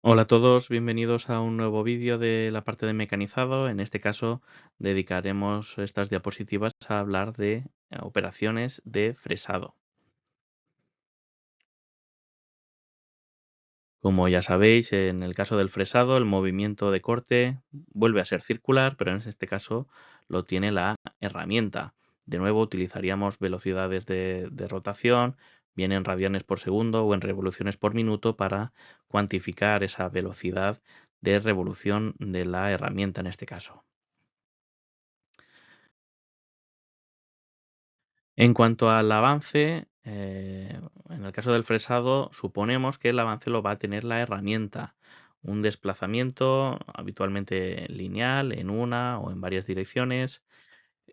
Hola a todos, bienvenidos a un nuevo vídeo de la parte de mecanizado. En este caso dedicaremos estas diapositivas a hablar de operaciones de fresado. Como ya sabéis, en el caso del fresado el movimiento de corte vuelve a ser circular, pero en este caso lo tiene la herramienta. De nuevo utilizaríamos velocidades de rotación, bien en radianes por segundo o en revoluciones por minuto para cuantificar esa velocidad de revolución de la herramienta en este caso. En cuanto al avance, en el caso del fresado, suponemos que el avance lo va a tener la herramienta. Un desplazamiento habitualmente lineal en una o en varias direcciones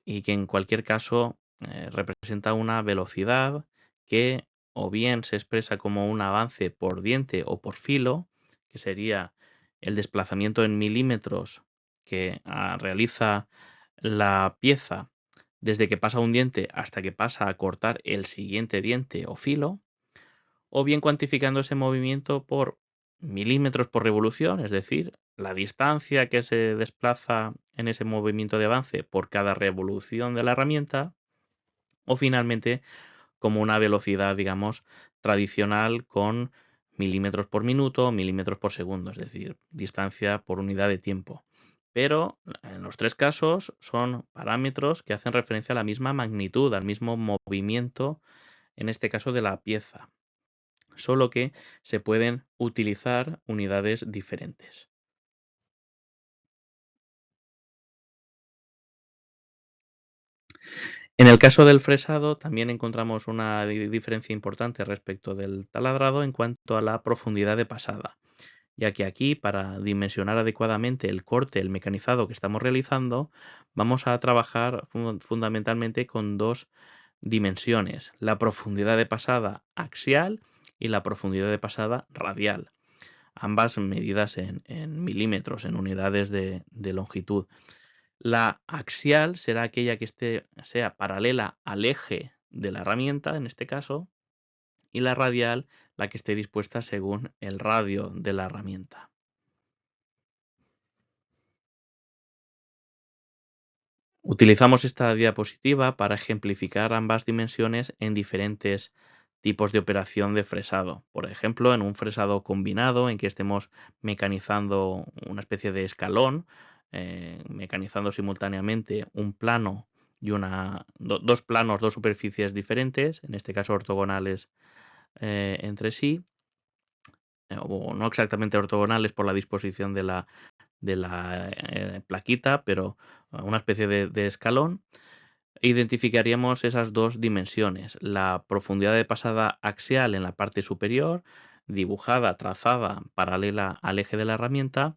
y que en cualquier caso representa una velocidad que o bien se expresa como un avance por diente o por filo, que sería el desplazamiento en milímetros que realiza la pieza desde que pasa un diente hasta que pasa a cortar el siguiente diente o filo, o bien cuantificando ese movimiento por milímetros por revolución, es decir, la distancia que se desplaza en ese movimiento de avance por cada revolución de la herramienta, o finalmente como una velocidad, digamos, tradicional con milímetros por minuto, milímetros por segundo, es decir, distancia por unidad de tiempo. Pero en los tres casos son parámetros que hacen referencia a la misma magnitud, al mismo movimiento, en este caso de la pieza, solo que se pueden utilizar unidades diferentes. En el caso del fresado también encontramos una diferencia importante respecto del taladrado en cuanto a la profundidad de pasada, ya que aquí para dimensionar adecuadamente el corte, el mecanizado que estamos realizando, vamos a trabajar fundamentalmente con dos dimensiones, la profundidad de pasada axial y la profundidad de pasada radial, ambas medidas en milímetros, en unidades de longitud. La axial será aquella que sea paralela al eje de la herramienta, en este caso, y la radial la que esté dispuesta según el radio de la herramienta. Utilizamos esta diapositiva para ejemplificar ambas dimensiones en diferentes tipos de operación de fresado. Por ejemplo, en un fresado combinado en que estemos mecanizando una especie de escalón, mecanizando simultáneamente un plano y dos planos, dos superficies diferentes, en este caso ortogonales entre sí, o no exactamente ortogonales por la disposición de la plaquita, pero una especie de escalón. Identificaríamos esas dos dimensiones, la profundidad de pasada axial en la parte superior, dibujada, trazada, paralela al eje de la herramienta,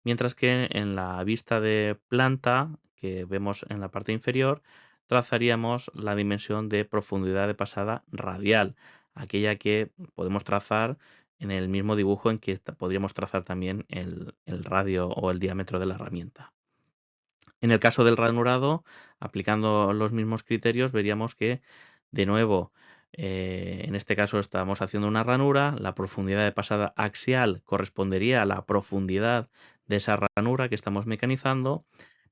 mientras que en la vista de planta que vemos en la parte inferior, trazaríamos la dimensión de profundidad de pasada radial, aquella que podemos trazar en el mismo dibujo en que podríamos trazar también el radio o el diámetro de la herramienta. En el caso del ranurado, aplicando los mismos criterios, veríamos que, de nuevo, en este caso estamos haciendo una ranura, la profundidad de pasada axial correspondería a la profundidad de esa ranura que estamos mecanizando,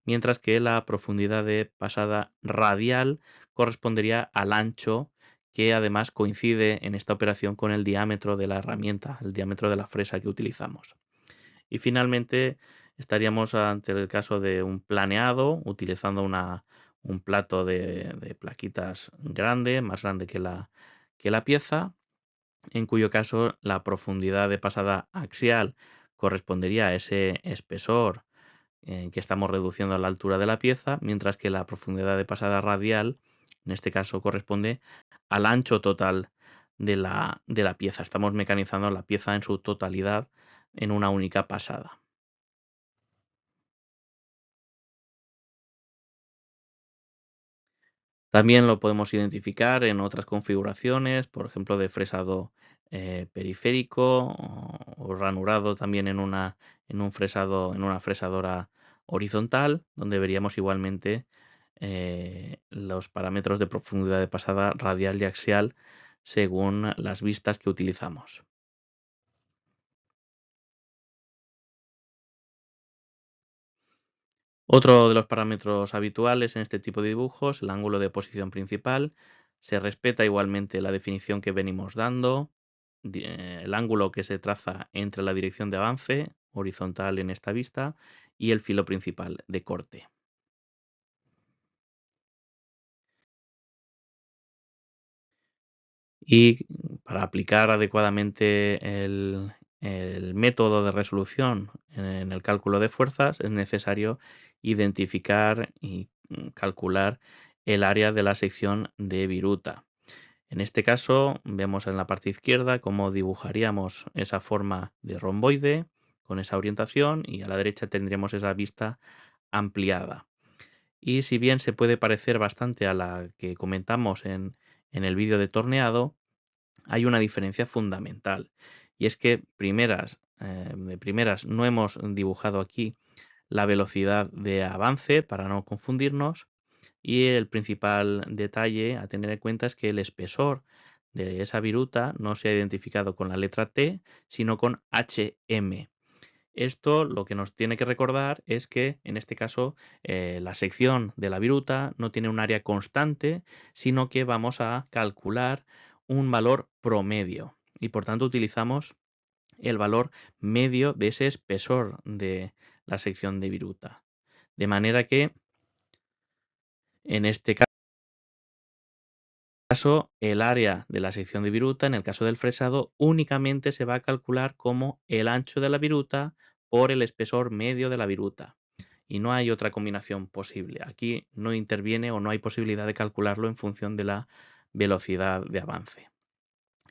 mientras que la profundidad de pasada radial correspondería al ancho que además coincide en esta operación con el diámetro de la herramienta, el diámetro de la fresa que utilizamos. Y finalmente estaríamos ante el caso de un planeado utilizando un plato de plaquitas grande, más grande que la pieza, en cuyo caso la profundidad de pasada axial correspondería a ese espesor en que estamos reduciendo la altura de la pieza, mientras que la profundidad de pasada radial, en este caso, corresponde al ancho total de la pieza. Estamos mecanizando la pieza en su totalidad en una única pasada. También lo podemos identificar en otras configuraciones, por ejemplo, de fresado periférico o ranurado también en un fresado, en una fresadora horizontal, donde veríamos igualmente los parámetros de profundidad de pasada radial y axial según las vistas que utilizamos. Otro de los parámetros habituales en este tipo de dibujos, el ángulo de posición principal, se respeta igualmente la definición que venimos dando, el ángulo que se traza entre la dirección de avance horizontal en esta vista y el filo principal de corte. Y para aplicar adecuadamente el método de resolución en el cálculo de fuerzas es necesario identificar y calcular el área de la sección de viruta. En este caso, vemos en la parte izquierda cómo dibujaríamos esa forma de romboide con esa orientación y a la derecha tendremos esa vista ampliada. Y si bien se puede parecer bastante a la que comentamos en el vídeo de torneado, hay una diferencia fundamental. Y es que de primeras no hemos dibujado aquí la velocidad de avance para no confundirnos, y el principal detalle a tener en cuenta es que el espesor de esa viruta no se ha identificado con la letra T, sino con HM. Esto lo que nos tiene que recordar es que, en este caso, la sección de la viruta no tiene un área constante, sino que vamos a calcular un valor promedio y por tanto utilizamos el valor medio de ese espesor de la sección de viruta. De manera que, en este caso, el área de la sección de viruta, en el caso del fresado, únicamente se va a calcular como el ancho de la viruta por el espesor medio de la viruta. Y no hay otra combinación posible. Aquí no interviene o no hay posibilidad de calcularlo en función de la velocidad de avance.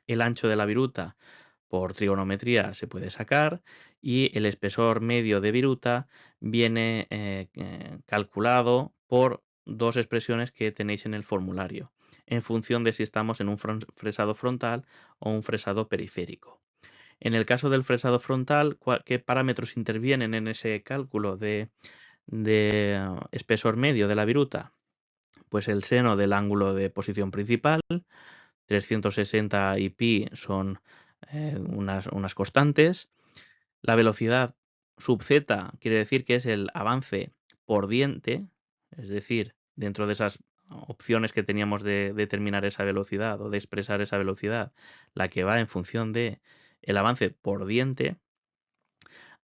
El ancho de la viruta por trigonometría se puede sacar y el espesor medio de viruta viene calculado por dos expresiones que tenéis en el formulario, en función de si estamos en un fresado frontal o un fresado periférico. En el caso del fresado frontal, ¿qué parámetros intervienen en ese cálculo de espesor medio de la viruta? Pues el seno del ángulo de posición principal, 360 y pi son unas constantes. La velocidad sub z quiere decir que es el avance por diente, es decir, dentro de esas opciones que teníamos de determinar esa velocidad o de expresar esa velocidad, la que va en función de el avance por diente.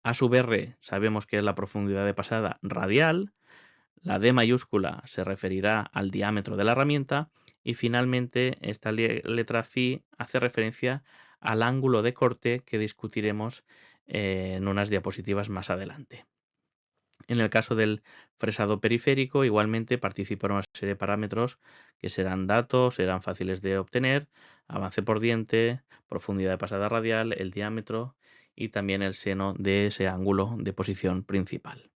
A sub r sabemos que es la profundidad de pasada radial, la D mayúscula se referirá al diámetro de la herramienta y finalmente esta letra phi hace referencia al ángulo de corte que discutiremos en unas diapositivas más adelante. En el caso del fresado periférico, igualmente participan una serie de parámetros que serán datos, serán fáciles de obtener, avance por diente, profundidad de pasada radial, el diámetro y también el seno de ese ángulo de posición principal.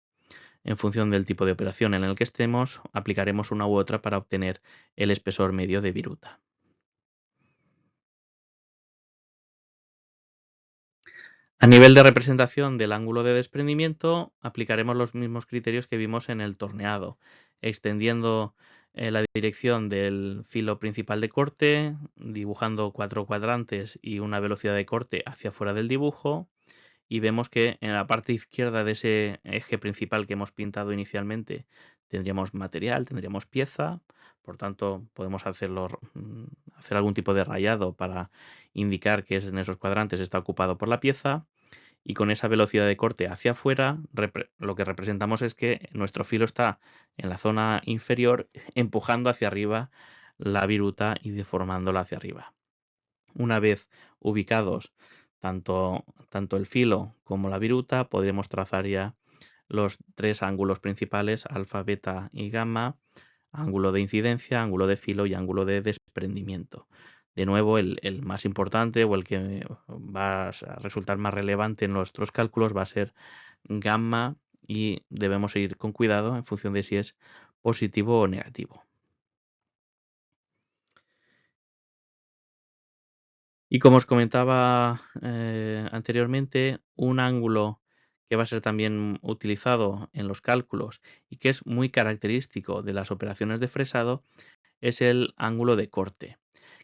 En función del tipo de operación en el que estemos, aplicaremos una u otra para obtener el espesor medio de viruta. A nivel de representación del ángulo de desprendimiento, aplicaremos los mismos criterios que vimos en el torneado, extendiendo la dirección del filo principal de corte, dibujando 4 cuadrantes y una velocidad de corte hacia fuera del dibujo, y vemos que en la parte izquierda de ese eje principal que hemos pintado inicialmente tendríamos material, tendríamos pieza, por tanto podemos hacer algún tipo de rayado para indicar que en esos cuadrantes está ocupado por la pieza, y con esa velocidad de corte hacia afuera lo que representamos es que nuestro filo está en la zona inferior empujando hacia arriba la viruta y deformándola hacia arriba. Una vez ubicados tanto el filo como la viruta, podremos trazar ya los tres ángulos principales, alfa, beta y gamma, ángulo de incidencia, ángulo de filo y ángulo de desprendimiento. De nuevo, el más importante o el que va a resultar más relevante en nuestros cálculos va a ser gamma, y debemos ir con cuidado en función de si es positivo o negativo. Y como os comentaba anteriormente, un ángulo que va a ser también utilizado en los cálculos y que es muy característico de las operaciones de fresado es el ángulo de corte,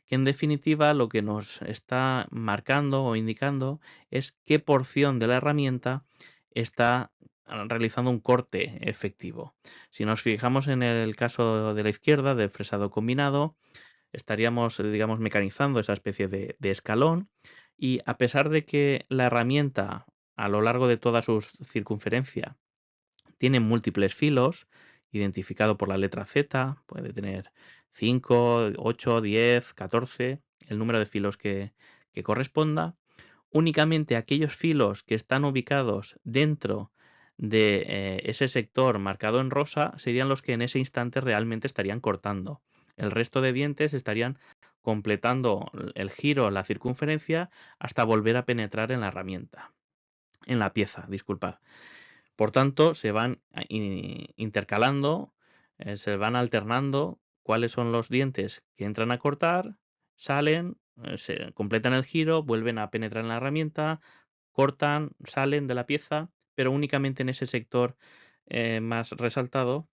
que en definitiva lo que nos está marcando o indicando es qué porción de la herramienta está realizando un corte efectivo. Si nos fijamos en el caso de la izquierda, del fresado combinado, estaríamos, digamos, mecanizando esa especie de escalón y a pesar de que la herramienta a lo largo de toda su circunferencia tiene múltiples filos, identificado por la letra Z, puede tener 5, 8, 10, 14, el número de filos que corresponda. Únicamente aquellos filos que están ubicados dentro de ese sector marcado en rosa serían los que en ese instante realmente estarían cortando. El resto de dientes estarían completando el giro, la circunferencia, hasta volver a penetrar en la herramienta, en la pieza, disculpad. Por tanto, se van intercalando, se van alternando cuáles son los dientes que entran a cortar, salen, se completan el giro, vuelven a penetrar en la herramienta, cortan, salen de la pieza, pero únicamente en ese sector más resaltado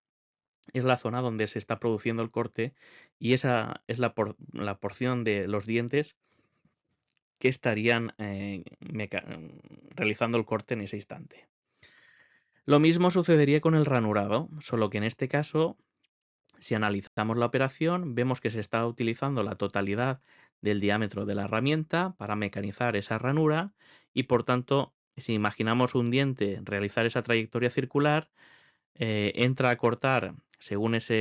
es la zona donde se está produciendo el corte y esa es la porción de los dientes que estarían realizando el corte en ese instante. Lo mismo sucedería con el ranurado, solo que en este caso, si analizamos la operación, vemos que se está utilizando la totalidad del diámetro de la herramienta para mecanizar esa ranura y por tanto, si imaginamos un diente realizar esa trayectoria circular, entra a cortar, según esa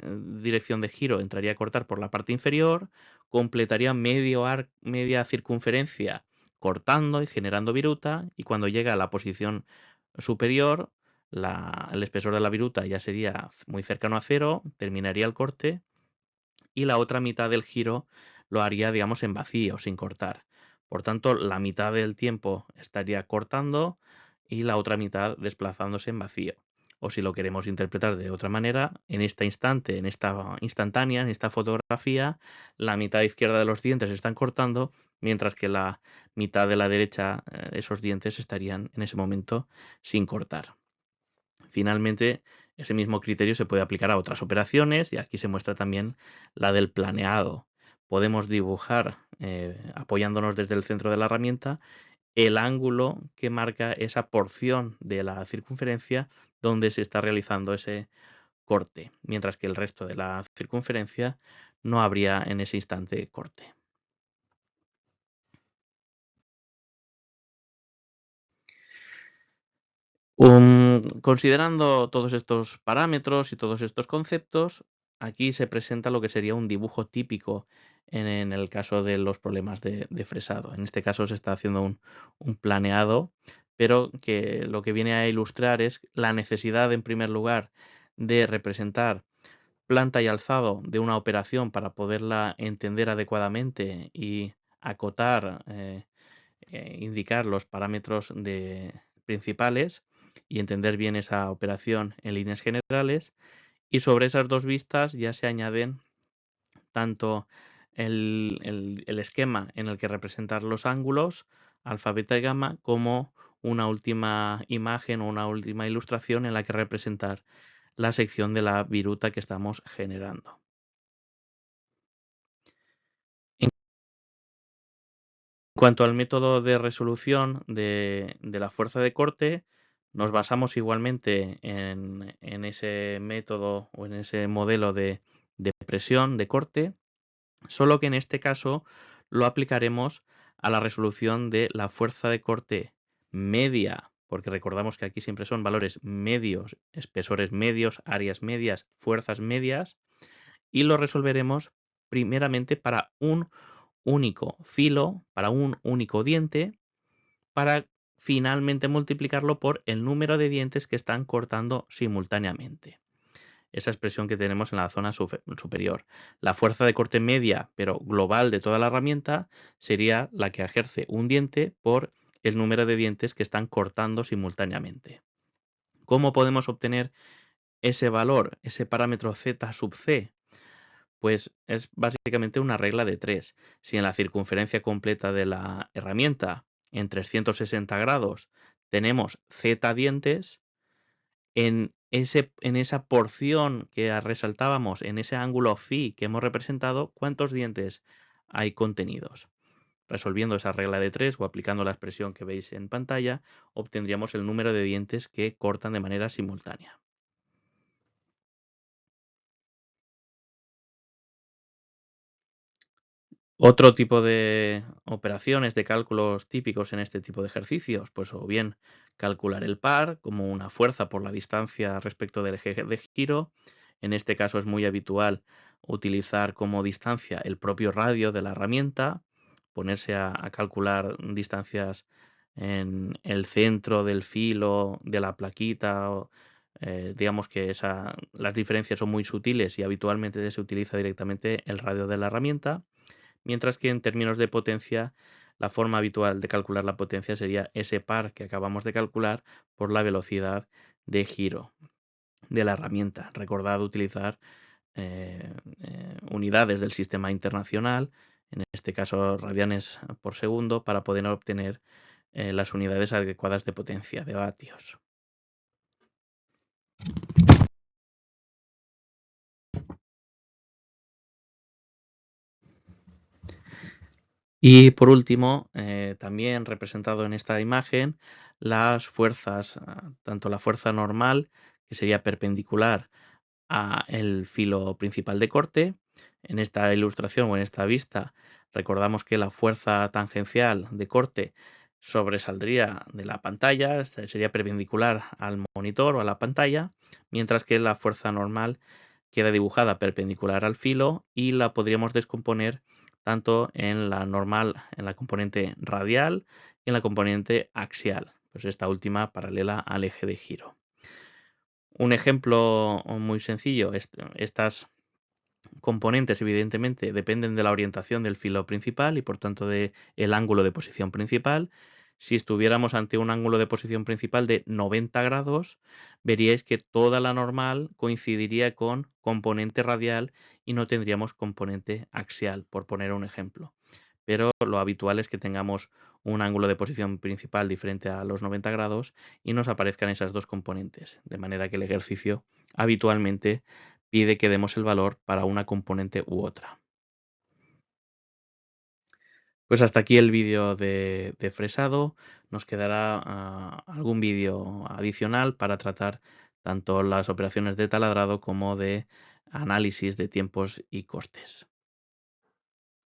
dirección de giro, entraría a cortar por la parte inferior, completaría media circunferencia cortando y generando viruta, y cuando llega a la posición superior, el espesor de la viruta ya sería muy cercano a cero, terminaría el corte, y la otra mitad del giro lo haría, digamos, en vacío, sin cortar. Por tanto, la mitad del tiempo estaría cortando y la otra mitad desplazándose en vacío. O si lo queremos interpretar de otra manera, en este instante, en esta instantánea, en esta fotografía, la mitad izquierda de los dientes están cortando, mientras que la mitad de la derecha, esos dientes estarían en ese momento sin cortar. Finalmente, ese mismo criterio se puede aplicar a otras operaciones y aquí se muestra también la del planeado. Podemos dibujar, apoyándonos desde el centro de la herramienta, el ángulo que marca esa porción de la circunferencia donde se está realizando ese corte, mientras que el resto de la circunferencia no habría en ese instante corte. Considerando todos estos parámetros y todos estos conceptos, aquí se presenta lo que sería un dibujo típico en el caso de los problemas de fresado. En este caso se está haciendo un planeado, pero que lo que viene a ilustrar es la necesidad, en primer lugar, de representar planta y alzado de una operación para poderla entender adecuadamente y acotar, indicar los parámetros principales y entender bien esa operación en líneas generales. Y sobre esas dos vistas ya se añaden tanto el esquema en el que representar los ángulos, alfa, beta y gamma, como una última imagen o una última ilustración en la que representar la sección de la viruta que estamos generando. En cuanto al método de resolución de la fuerza de corte, nos basamos igualmente en ese método o en ese modelo de presión de corte, solo que en este caso lo aplicaremos a la resolución de la fuerza de corte media, porque recordamos que aquí siempre son valores medios, espesores medios, áreas medias, fuerzas medias, y lo resolveremos primeramente para un único filo, para un único diente, para finalmente multiplicarlo por el número de dientes que están cortando simultáneamente. Esa expresión que tenemos en la zona superior. La fuerza de corte media, pero global de toda la herramienta, sería la que ejerce un diente por el número de dientes que están cortando simultáneamente. ¿Cómo podemos obtener ese valor, ese parámetro Z sub C? Pues es básicamente una regla de 3. Si en la circunferencia completa de la herramienta, en 360 grados, tenemos Z dientes, en esa porción que resaltábamos, en ese ángulo phi que hemos representado, ¿cuántos dientes hay contenidos? Resolviendo esa regla de 3 o aplicando la expresión que veis en pantalla, obtendríamos el número de dientes que cortan de manera simultánea. Otro tipo de operaciones de cálculos típicos en este tipo de ejercicios, pues o bien calcular el par como una fuerza por la distancia respecto del eje de giro. En este caso es muy habitual utilizar como distancia el propio radio de la herramienta, ponerse a calcular distancias en el centro del filo, de la plaquita, digamos que las diferencias son muy sutiles y habitualmente se utiliza directamente el radio de la herramienta. Mientras que en términos de potencia, la forma habitual de calcular la potencia sería ese par que acabamos de calcular por la velocidad de giro de la herramienta. Recordad utilizar unidades del sistema internacional, en este caso radianes por segundo, para poder obtener las unidades adecuadas de potencia, de vatios. Y por último, también representado en esta imagen, las fuerzas, tanto la fuerza normal, que sería perpendicular a el filo principal de corte. En esta ilustración o en esta vista, recordamos que la fuerza tangencial de corte sobresaldría de la pantalla, sería perpendicular al monitor o a la pantalla, mientras que la fuerza normal queda dibujada perpendicular al filo y la podríamos descomponer tanto en la normal, en la componente radial y en la componente axial, pues esta última paralela al eje de giro. Un ejemplo muy sencillo, estas componentes evidentemente dependen de la orientación del filo principal y por tanto del ángulo de posición principal. Si estuviéramos ante un ángulo de posición principal de 90 grados, veríais que toda la normal coincidiría con componente radial y no tendríamos componente axial, por poner un ejemplo. Pero lo habitual es que tengamos un ángulo de posición principal diferente a los 90 grados y nos aparezcan esas dos componentes, de manera que el ejercicio habitualmente pide que demos el valor para una componente u otra. Pues hasta aquí el vídeo de fresado. Nos quedará algún vídeo adicional para tratar tanto las operaciones de taladrado como de análisis de tiempos y costes.